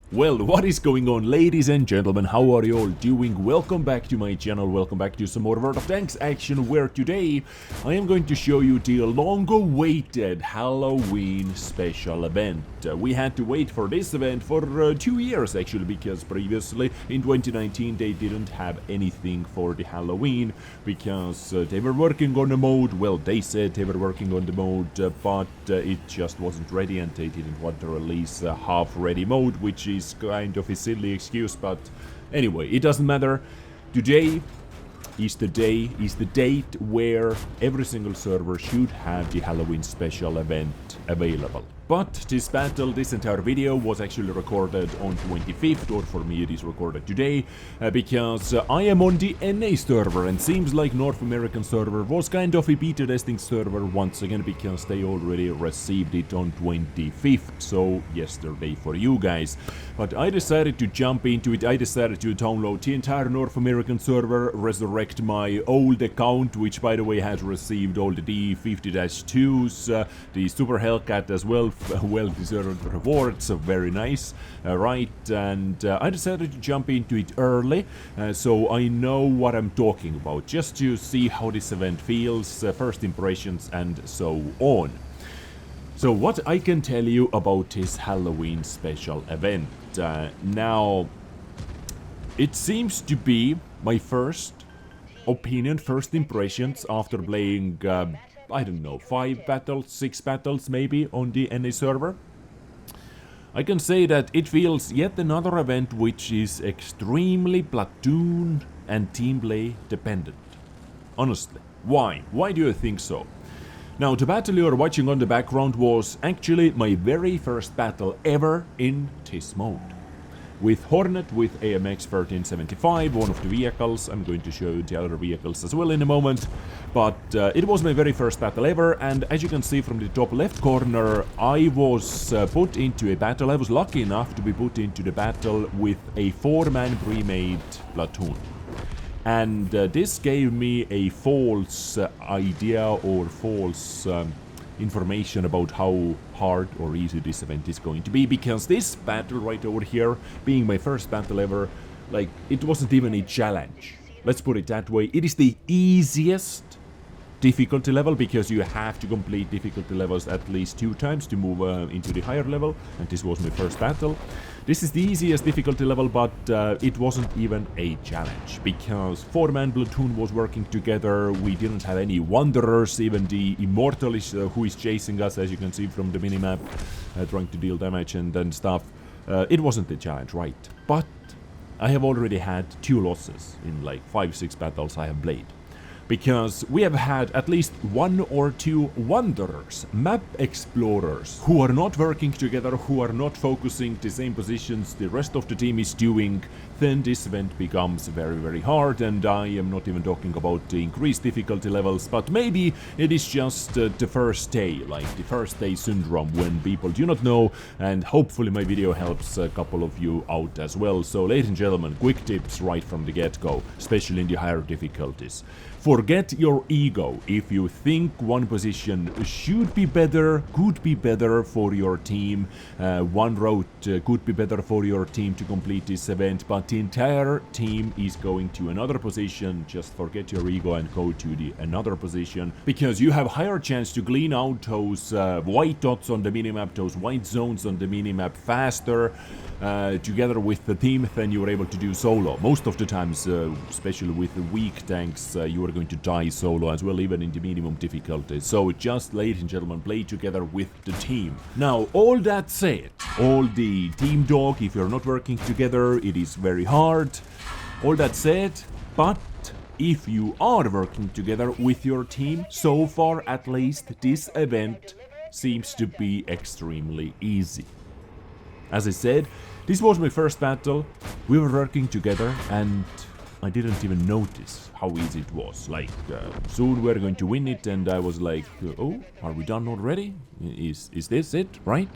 Well, what is going on, ladies and gentlemen? How are you all doing? Welcome back to my channel, welcome back to some more World of Tanks action, where today I am going to show you the long-awaited Halloween special event. We had to wait for this event for 2 years actually, because previously in 2019 they didn't have anything for the Halloween, because they were working on a mode. Well, they said they were working on the mode, but it just wasn't ready and they didn't want to release a half-ready mode, which is kind of a silly excuse, but anyway, it doesn't matter. Today is the date where every single server should have the Halloween special event available. But this entire video was actually recorded on 25th, or for me it is recorded today, because I am on the NA server, and seems like North American server was kind of a beta testing server once again, because they already received it on 25th, so yesterday for you guys. But I decided to jump into it. I decided to download the entire North American server, resurrect my old account, which by the way has received all the D50-2s, the Super Hellcat as well, well-deserved rewards, very nice, right? And I decided to jump into it early, so I know what I'm talking about, just to see how this event feels, first impressions and so on. So what I can tell you about this Halloween special event, now it seems to be my first opinion, first impressions after playing I don't know, 5 battles, 6 battles maybe on the NA server. I can say that it feels yet another event which is extremely Platoon and team play dependent. Honestly, why? Why do you think so? Now, the battle you are watching on the background was actually my very first battle ever in this mode. With Hornet, with AMX 1375, one of the vehicles. I'm going to show you the other vehicles as well in a moment. But it was my very first battle ever, and as you can see from the top left corner, I was put into a battle. I was lucky enough to be put into the battle with a 4-man pre-made platoon. And this gave me a false idea or false information about how hard or easy this event is going to be, because this battle right over here, being my first battle ever, like, it wasn't even a challenge. Let's put it that way. It is the easiest difficulty level, because you have to complete difficulty levels at least 2 times to move into the higher level, and this was my first battle. This is the easiest difficulty level, but it wasn't even a challenge, because 4-man platoon was working together. We didn't have any wanderers. Even the Immortal is, who is chasing us, as you can see from the minimap, trying to deal damage and stuff. It wasn't a challenge, right? But I have already had 2 losses in like 5-6 battles I have played. Because we have had at least 1 or 2 wanderers, map explorers, who are not working together, who are not focusing the same positions the rest of the team is doing. Then this event becomes very, very hard, and I am not even talking about the increased difficulty levels, but maybe it is just the first day, like the first day syndrome, when people do not know, and hopefully my video helps a couple of you out as well. So ladies and gentlemen, quick tips right from the get-go, especially in the higher difficulties. Forget your ego. If you think one position should be better, could be better for your team, one route could be better for your team to complete this event, but the entire team is going to another position, just forget your ego and go to the another position, because you have higher chance to clean out those white dots on the minimap, those white zones on the minimap faster together with the team than you are able to do solo. Most of the times, especially with the weak tanks, you are going to die solo as well, even in the minimum difficulty. So just, ladies and gentlemen, play together with the team. Now, all that said, all the team dog, if you're not working together, it is very hard. All that said, but if you are working together with your team, so far at least, this event seems to be extremely easy. As I said, this was my first battle. We were working together, and I didn't even notice how easy it was. Like, soon we're going to win it, and I was like, oh, are we done already? Is this it, right?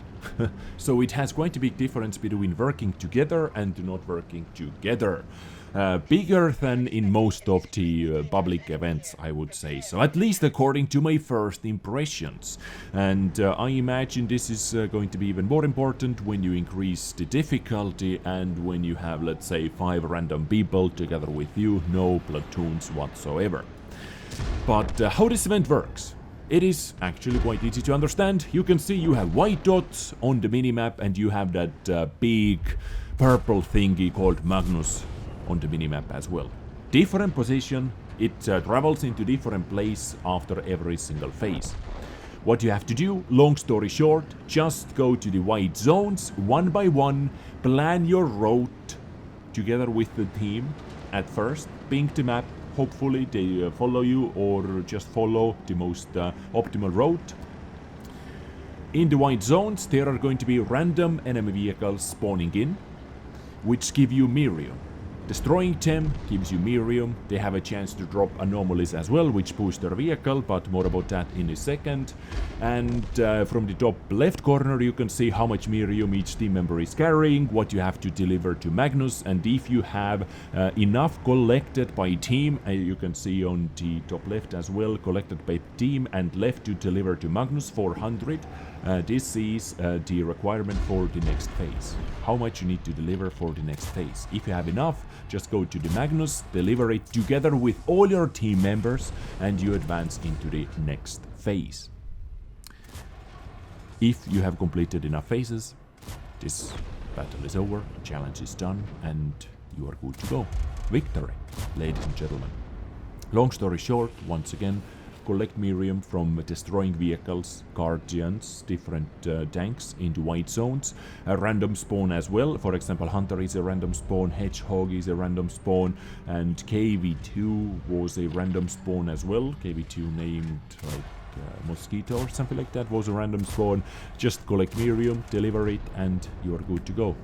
So it has quite a big difference between working together and not working together. Bigger than in most of the public events, I would say. So at least according to my first impressions. And I imagine this is going to be even more important when you increase the difficulty and when you have, let's say, 5 random people together with you, no platoons whatsoever. But how this event works? It is actually quite easy to understand. You can see you have white dots on the minimap and you have that big purple thingy called Magnus on the minimap as well. Different position, it travels into different place after every single phase. What you have to do, long story short, just go to the white zones one by one, plan your route together with the team at first, ping the map, hopefully they follow you or just follow the most optimal route. In the white zones there are going to be random enemy vehicles spawning in, which give you Miriam. Destroying them gives you Miriam. They have a chance to drop anomalies as well, which boost their vehicle, but more about that in a second. And from the top left corner you can see how much Miriam each team member is carrying, what you have to deliver to Magnus, and if you have enough collected by team, you can see on the top left as well, collected by team and left to deliver to Magnus 400. This is the requirement for the next phase. How much you need to deliver for the next phase. If you have enough, just go to the Magnus, deliver it together with all your team members, and you advance into the next phase. If you have completed enough phases, this battle is over, challenge is done, and you are good to go. Victory, ladies and gentlemen. Long story short, once again, collect Miriam from destroying vehicles, guardians, different tanks into white zones. A random spawn as well. For example, Hunter is a random spawn, Hedgehog is a random spawn, and KV2 was a random spawn as well. KV2 named like Mosquito or something like that was a random spawn. Just collect Miriam, deliver it, and you are good to go.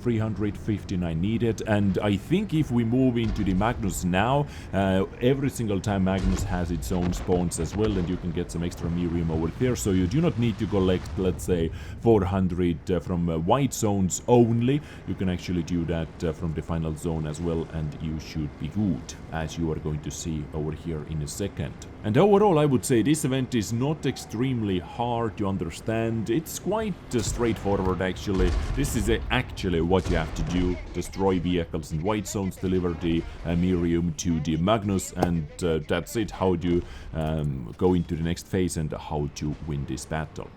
359 needed, and I think if we move into the Magnus now, every single time Magnus has its own spawns as well, and you can get some extra Miriam over there, so you do not need to collect, let's say, 400 from white zones only. You can actually do that from the final zone as well, and you should be good, as you are going to see over here in a second. And overall, I would say this event is not extremely hard to understand. It's quite straightforward actually. This is actually what you have to do. Destroy vehicles in white zones, deliver the Miriam to the Magnus, and that's it. How to go into the next phase and how to win this battle.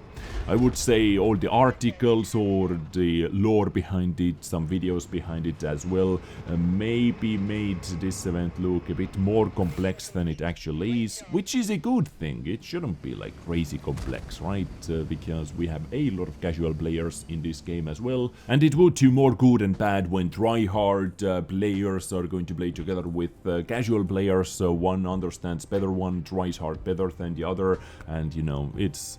I would say all the articles or the lore behind it, some videos behind it as well, maybe made this event look a bit more complex than it actually is, which is a good thing. It shouldn't be like crazy complex, right? Because we have a lot of casual players in this game as well, and it would do more good and bad when try-hard players are going to play together with casual players, so one understands better, one tries hard better than the other, and you know, it's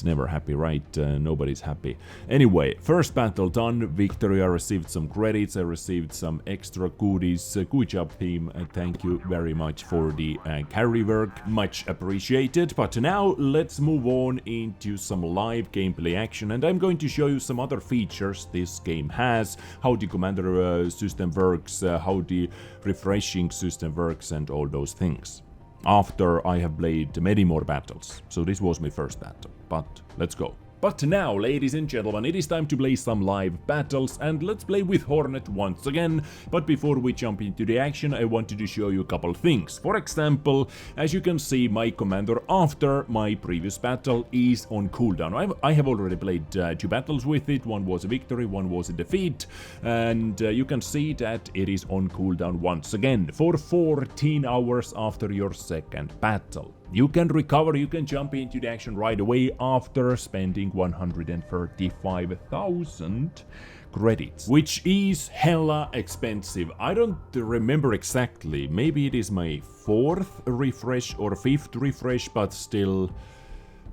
never happy, right? Nobody's happy. Anyway, first battle done, victory. I received some credits, I received some extra goodies. Good job team, thank you very much for the carry work, much appreciated. But now let's move on into some live gameplay action, and I'm going to show you some other features this game has, how the commander system works, how the refreshing system works, and all those things. After I have played many more battles. So this was my first battle, but let's go. But now, ladies and gentlemen, it is time to play some live battles, and let's play with Hornet once again. But before we jump into the action, I wanted to show you a couple things. For example, as you can see, my commander after my previous battle is on cooldown. I have already played 2 battles with it. One was a victory, one was a defeat, and you can see that it is on cooldown once again for 14 hours after your second battle. You can recover, you can jump into the action right away after spending 135,000 credits, which is hella expensive. I don't remember exactly, maybe it is my 4th refresh or 5th refresh, but still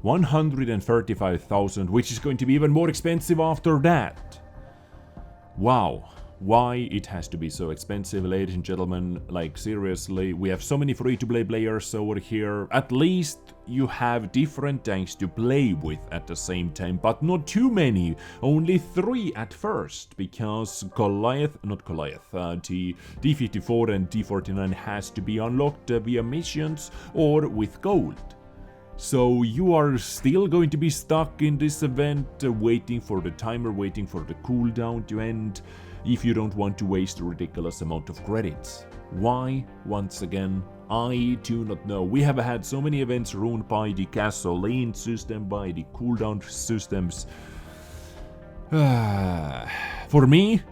135,000, which is going to be even more expensive after that. Wow. Why it has to be so expensive, ladies and gentlemen? Like, seriously, we have so many free-to-play players over here. At least you have different tanks to play with at the same time, but not too many. Only 3 at first, because the D54 and D49 has to be unlocked via missions or with gold. So you are still going to be stuck in this event, waiting for the timer, waiting for the cooldown to end, if you don't want to waste a ridiculous amount of credits. Why? Once again, I do not know. We have had so many events ruined by the gasoline system, by the cooldown systems. For me,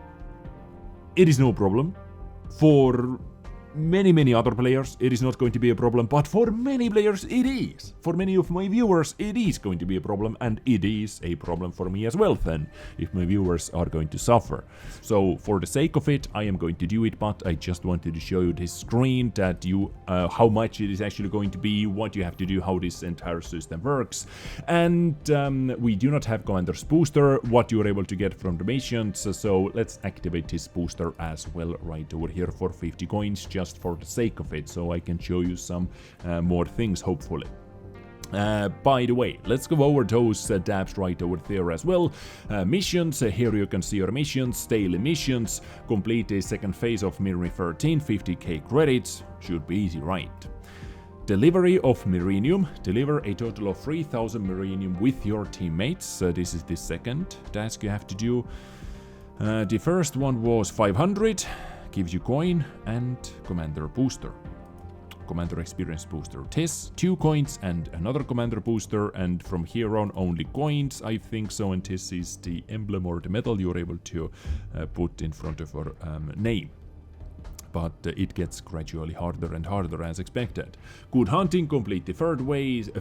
it is no problem. For many other players, it is not going to be a problem, but for many players it is. For many of my viewers, it is going to be a problem, and it is a problem for me as well then, if my viewers are going to suffer. So for the sake of it, I am going to do it, but I just wanted to show you this screen, that you how much it is actually going to be, what you have to do, how this entire system works. And we do not have Commander's booster, what you are able to get from the missions, so let's activate this booster as well right over here for 50 coins, just for the sake of it, so I can show you some more things, hopefully. By the way, let's go over those tabs right over there as well. Missions, here you can see your missions, daily missions, complete a second phase of Mirror 13, 50k credits, should be easy, right? Delivery of Mirenium, deliver a total of 3000 Mirenium with your teammates, this is the second task you have to do. The first one was 500, gives you coin, and Commander booster. Commander experience booster. This 2 coins and another commander booster, and from here on only coins, I think so, and this is the emblem or the medal you're able to put in front of your name. But it gets gradually harder and harder as expected. Good hunting, complete the third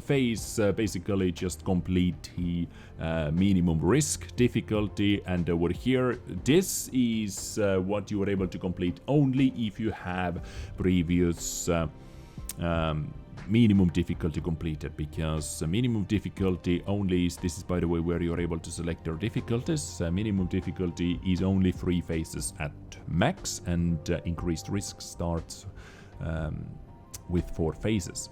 phase, basically just complete the minimum risk difficulty, and over here, this is what you are able to complete only if you have previous minimum difficulty completed, because minimum difficulty only is, this is by the way where you're able to select your difficulties. Minimum difficulty is only 3 phases at max, and increased risk starts with 4 phases.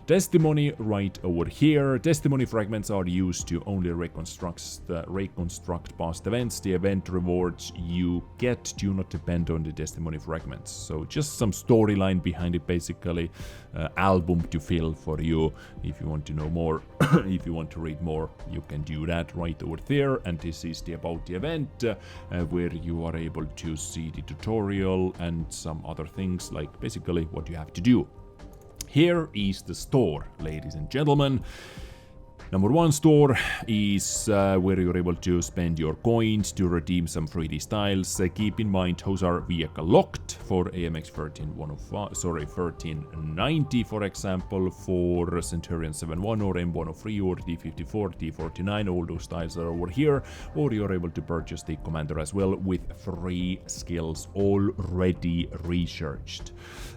Testimony right over here. Testimony fragments are used to only reconstruct past events. The event rewards you get do not depend on the testimony fragments. So just some storyline behind it, basically. Album to fill for you if you want to know more. If you want to read more, you can do that right over there. And this is the about the event, where you are able to see the tutorial and some other things, like basically what you have to do. Here is the store, ladies and gentlemen. Number 1 store is where you're able to spend your coins to redeem some 3D styles. Keep in mind those are vehicle locked for AMX 1390, for example, for Centurion 71 or M103 or D54, D49, all those styles are over here. Or you're able to purchase the commander as well with 3 skills already researched.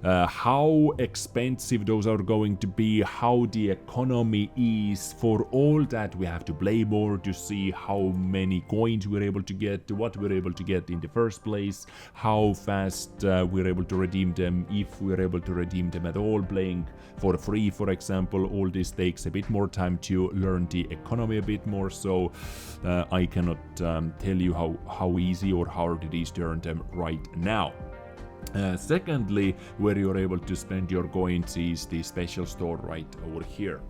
How expensive those are going to be, how the economy is, for all that we have to play more to see how many coins we're able to get, what we're able to get in the first place, how fast we're able to redeem them, if we're able to redeem them at all. Playing for free, for example, all this takes a bit more time to learn the economy a bit more, so I cannot tell you how easy or hard it is to earn them right now. Secondly, where you're able to spend your coins is the special store right over here.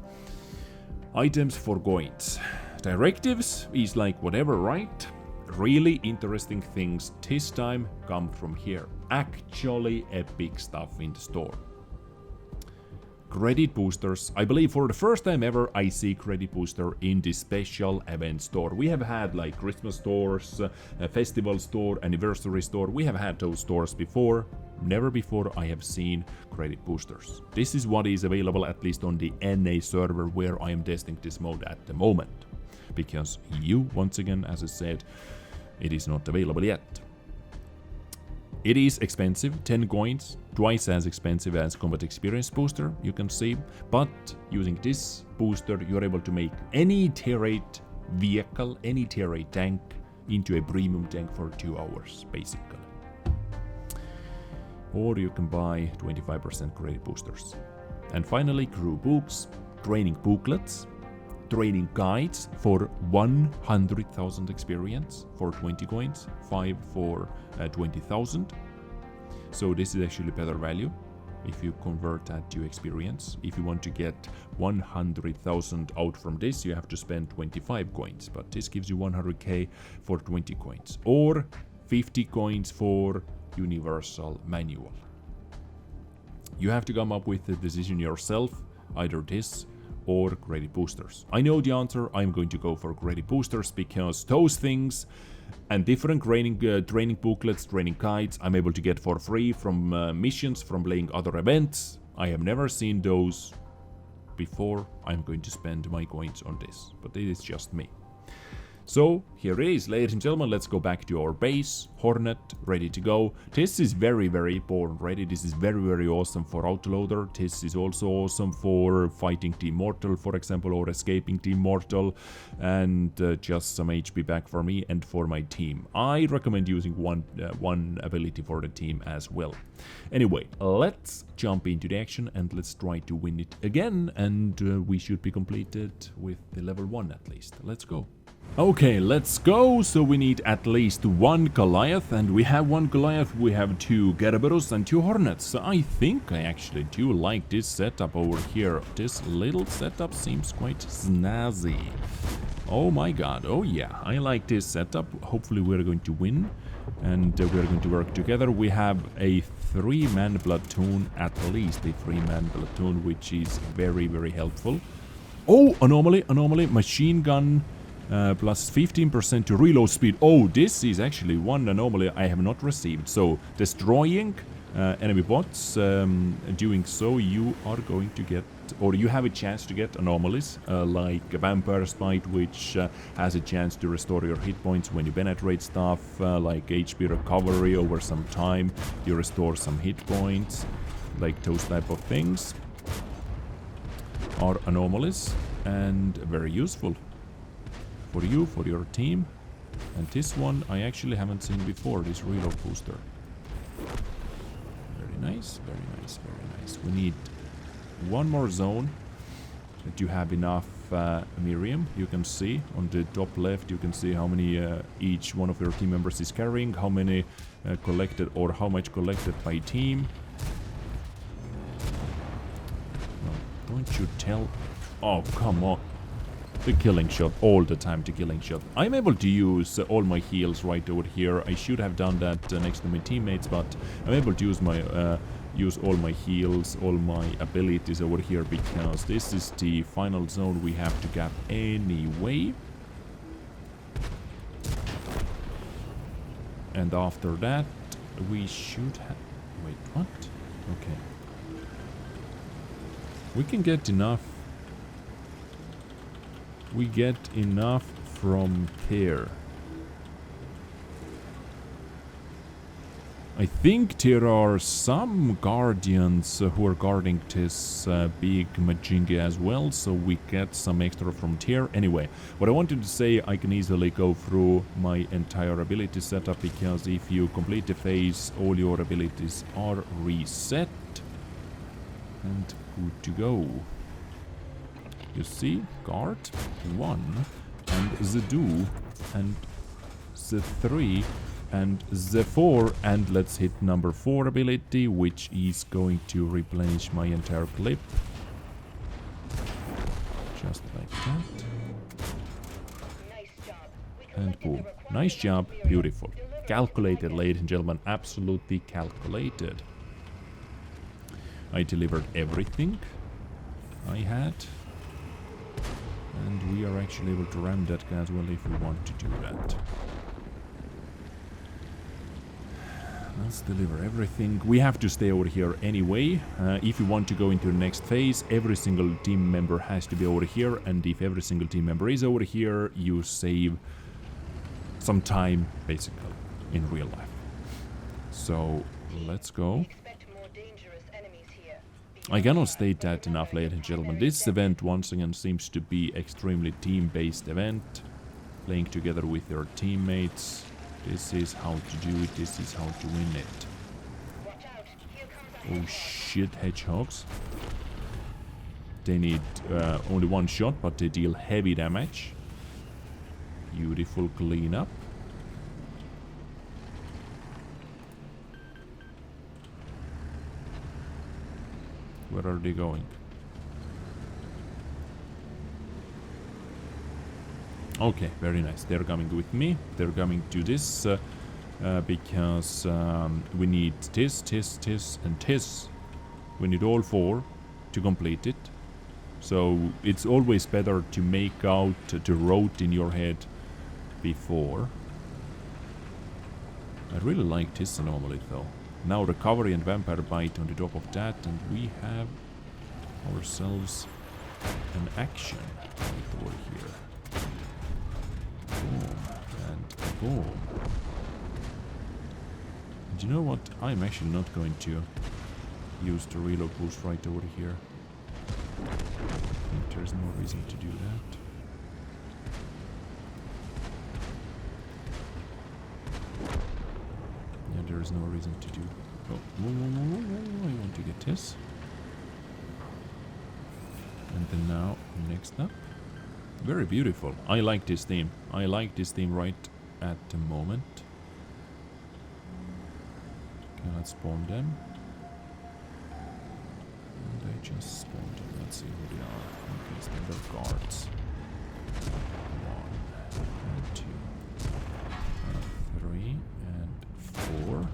Items for coins. Directives is like whatever, right? Really interesting things this time come from here. Actually epic stuff in the store. Credit boosters. I believe for the first time ever I see credit booster in this special event store. We have had like Christmas stores, a festival store, anniversary store. We have had those stores before. Never before I have seen credit boosters. This is what is available at least on the NA server where I am testing this mode at the moment. Because once again, as I said, it is not available yet. It is expensive, 10 coins, twice as expensive as Combat Experience booster, you can see. But using this booster, you're able to make any tier 8 vehicle, any tier 8 tank into a premium tank for 2 hours, basically. Or you can buy 25% credit boosters. And finally, crew books, training booklets, training guides for 100,000 experience for 20 coins, 5 for 20,000. So this is actually better value if you convert that to experience. If you want to get 100,000 out from this, you have to spend 25 coins, but this gives you 100k for 20 coins, or 50 coins for universal manual. You have to come up with the decision yourself, either this or credit boosters. I know the answer. I'm going to go for credit boosters because those things and different training booklets, training guides, I'm able to get for free from missions, from playing other events. I have never seen those before. I'm going to spend my coins on this, but it is just me. So here it is, ladies and gentlemen, let's go back to our base. Hornet, ready to go. This is very, very important ready. This is very, very awesome for autoloader. This is also awesome for fighting the Immortal, for example, or escaping the Immortal. And just some HP back for me and for my team. I recommend using one ability for the team as well. Anyway, let's jump into the action and let's try to win it again. And we should be completed with the level 1 at least. Let's go. Okay, let's go. So we need at least 1 Goliath, and we have 1 Goliath, we have 2 Gerberus and 2 Hornets. So I think I actually do like this setup over here. This little setup seems quite snazzy. Oh my god, oh yeah, I like this setup. Hopefully we're going to win, and we're going to work together. We have a 3-man platoon, at least a 3-man platoon, which is very, very helpful. Oh, anomaly, machine gun. Plus 15% to reload speed. Oh, this is actually one anomaly I have not received. So, destroying enemy bots, doing so you are going to get, or you have a chance to get anomalies, like a Vampire's Bite, which has a chance to restore your hit points when you penetrate stuff, like HP recovery over some time, you restore some hit points, like those type of things are anomalies and very useful for you, for your team. And this one I actually haven't seen before, this reload booster. Very nice, very nice, very nice. We need one more zone that you have enough Miriam. You can see on the top left, you can see how many each one of your team members is carrying, how many collected, or how much collected by team. No, don't you tell... Oh, come on. The killing shot, all the time the killing shot. I'm able to use all my heals right over here. I should have done that next to my teammates, but I'm able to use my use all my heals, all my abilities over here, because this is the final zone we have to get anyway. And after that, we should have... Wait, what? Okay. We can get enough. We get enough from here. I think there are some guardians who are guarding this big Majinga as well, so we get some extra from here. Anyway, what I wanted to say, I can easily go through my entire ability setup, because if you complete the phase, all your abilities are reset and good to go. You see, guard 1 and the 2 and the 3 and the 4, and let's hit number 4 ability, which is going to replenish my entire clip. Just like that. And boom. Nice job, beautiful. Calculated, ladies and gentlemen, absolutely calculated. I delivered everything I had. And we are actually able to ram that guy as well if we want to do that. Let's deliver everything. We have to stay over here anyway. If you want to go into the next phase, every single team member has to be over here. And if every single team member is over here, you save some time, basically, in real life. So, let's go. I cannot state that enough, ladies and gentlemen. This event once again seems to be extremely team-based event. playing together with your teammates. This is how to do it. This is how to win it. Oh shit, hedgehogs. They need only one shot, but they deal heavy damage. Beautiful cleanup. Where are they going? Okay, very nice. They're coming with me. They're coming to this because we need this, and this. We need all 4 to complete it. So it's always better to make out the road in your head before. I really like this anomaly though. Now recovery and vampire bite on the top of that, and we have ourselves an action right over here. Boom and boom. And you know what? I'm actually not going to use the reload boost right over here. I think there's no reason to do that. Yeah, there is no reason to do. Oh, I want to get this. And then now, next up. Very beautiful. I like this theme. I like this theme right at the moment. Okay, let's spawn them. And I just spawned them. Let's see who they are. Okay, standard guards. 1 and 2 and 3 and 4.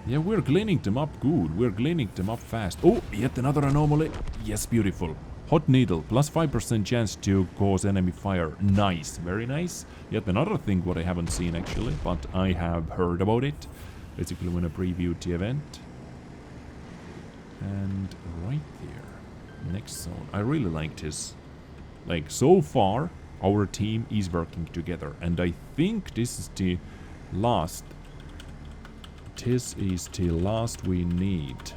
Yeah, we're cleaning them up good. We're cleaning them up fast. Oh, yet another anomaly. Yes, beautiful. Hot needle, plus 5% chance to cause enemy fire. Nice, very nice. Yet another thing what I haven't seen actually, but I have heard about it. Basically when I previewed the event. And right there, next zone. I really like this. Like, so far, our team is working together. And I think this is the last. This is the last we need.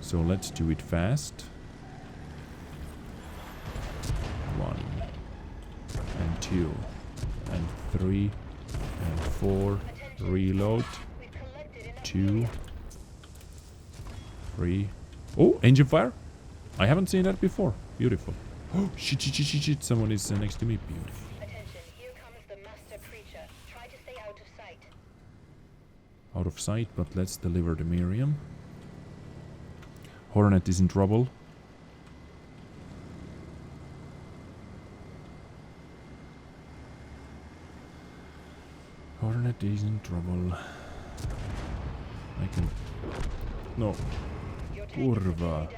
So let's do it fast. 1 and 2 and 3 and 4. Reload. 2, 3. Oh, engine fire. I haven't seen that before. Beautiful. Oh, shit. Someone is next to me. Beautiful. Attention, here comes the master creature. Try to stay out of sight. Out of sight, but let's deliver the Miriam. Hornet is in trouble. Hornet is in trouble. I can... No. Kurva.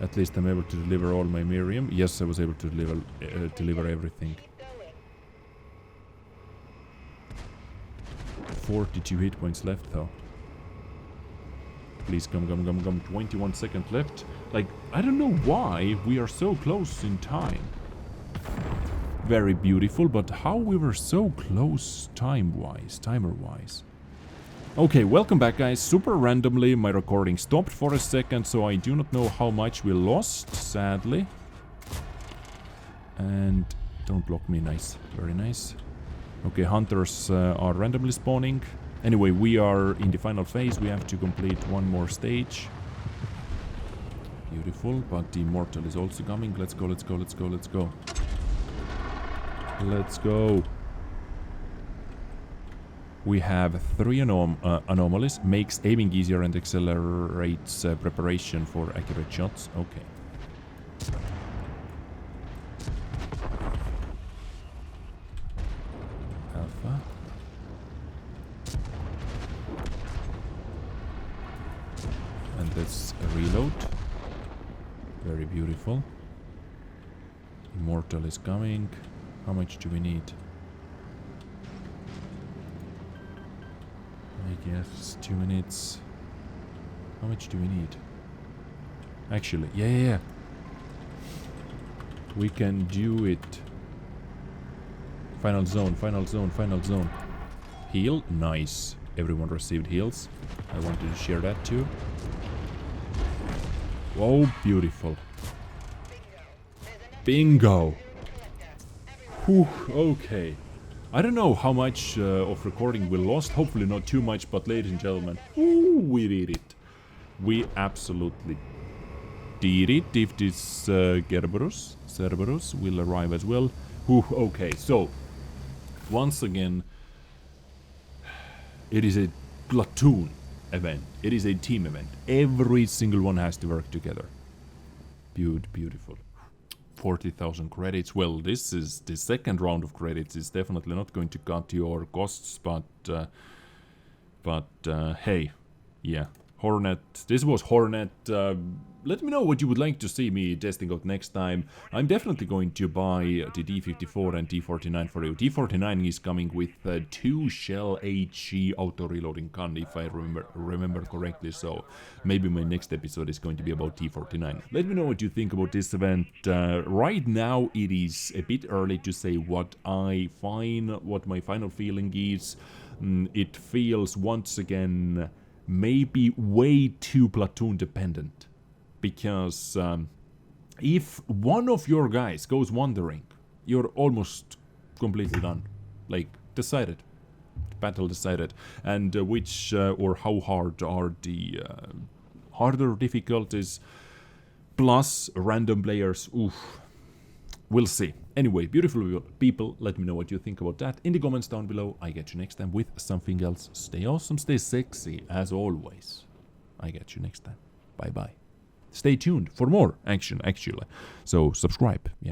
At least I'm able to deliver all my Miriam. Yes, I was able to deliver everything. 42 hit points left though. Please come. 21 seconds left. Like, I don't know why we are so close in time. Very beautiful, but how we were so close timer-wise. Okay, welcome back guys. Super randomly my recording stopped for a second, so I do not know how much we lost, sadly. And don't block me, nice. Very nice. Okay, hunters are randomly spawning. Anyway, we are in the final phase. We have to complete one more stage. Beautiful, but the Immortal is also coming. Let's go. Let's go. We have 3 anomalies. Makes aiming easier and accelerates preparation for accurate shots. Okay. Alpha. And let's reload. Very beautiful. Immortal is coming. How much do we need? I guess 2 minutes. How much do we need? Actually, yeah. We can do it. Final zone. Heal, nice. Everyone received heals. I wanted to share that too. Oh, beautiful. Bingo. Whew, okay. I don't know how much of recording we lost. Hopefully not too much, but ladies and gentlemen, ooh, we did it. We absolutely did it. If this Cerberus will arrive as well. Whew, okay, so once again, it is a Platoon event. It is a team event. Every single one has to work together. Beautiful. 40,000 credits. Well, this is the second round of credits. Is definitely not going to cut your costs, but hey, yeah. Hornet. This was Hornet. Let me know what you would like to see me testing out next time. I'm definitely going to buy the D54 and D49 for you. D49 is coming with 2 shell HE auto-reloading gun, if I remember correctly, so maybe my next episode is going to be about T49. Let me know what you think about this event. Right now it is a bit early to say what my final feeling is. It feels once again maybe way too Platoon dependent. Because if one of your guys goes wandering, you're almost completely done. Like, decided. Battle decided. And which or how hard are the harder difficulties plus random players. Oof. We'll see. Anyway, beautiful people, let me know what you think about that in the comments down below. I get you next time with something else. Stay awesome, stay sexy, as always. I get you next time. Bye-bye. Stay tuned for more action, actually. So, subscribe, yeah.